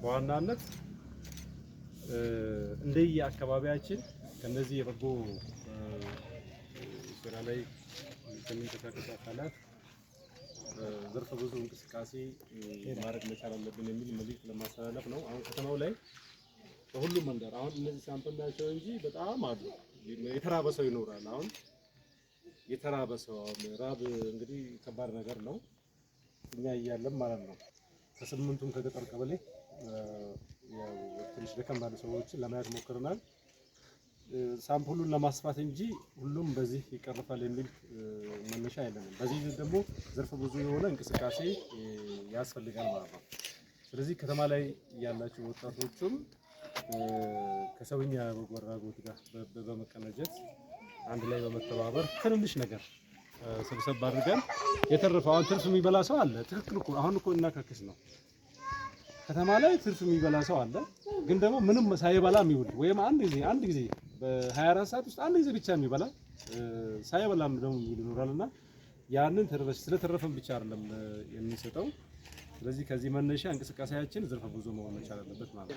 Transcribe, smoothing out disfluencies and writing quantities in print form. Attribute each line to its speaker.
Speaker 1: በዋናነት እንደየ አካባቢያችን ከነዚህ የበጎ ስራ ላይ ከሚንቀሳቀሱ አካላት ዘርፈ ብዙ እንቅስቃሴ ማድረግ መቻል አለብን የሚል መልዕክት ለማስተላለፍ ነው። አሁን ከተማው ላይ በሁሉም መንደር አሁን እነዚህ ሳምፕል ናቸው እንጂ በጣም አሉ። የተራበ ሰው ይኖራል። አሁን የተራበ ሰው ራብ እንግዲህ ከባድ ነገር ነው። እኛ እያለን ማለት ነው ከስምንቱም ከገጠር ቀበሌ ያው ትንሽ ደከም ባሉ ሰዎችን ለማየት ሞክረናል። ሳምፕሉን ለማስፋት እንጂ ሁሉም በዚህ ይቀርፋል የሚል መነሻ የለንም። በዚህ ደግሞ ዘርፈ ብዙ የሆነ እንቅስቃሴ ያስፈልጋል ማለት ነው። ስለዚህ ከተማ ላይ ያላችሁ ወጣቶችም ከሰውኛ በጎ አድራጎት ጋር በመቀናጀት አንድ ላይ በመተባበር ትንንሽ ነገር ሰብሰብ አድርገን የተረፈው አሁን ትርፍ የሚበላ ሰው አለ። ትክክል እኮ አሁን እኮ እናካክስ ነው። ከተማ ላይ ትርፍ የሚበላ ሰው አለ፣ ግን ደግሞ ምንም ሳይበላ የሚውል ወይም አንድ ጊዜ በ24 ሰዓት ውስጥ አንድ ጊዜ ብቻ የሚበላ ሳይበላም ደግሞ የሚውል ይኖራልና ያንን ስለተረፈን ብቻ አይደለም የምንሰጠው። ስለዚህ ከዚህ መነሻ እንቅስቃሴያችን ዘርፈ ብዙ መሆን መቻል አለበት ማለት ነው።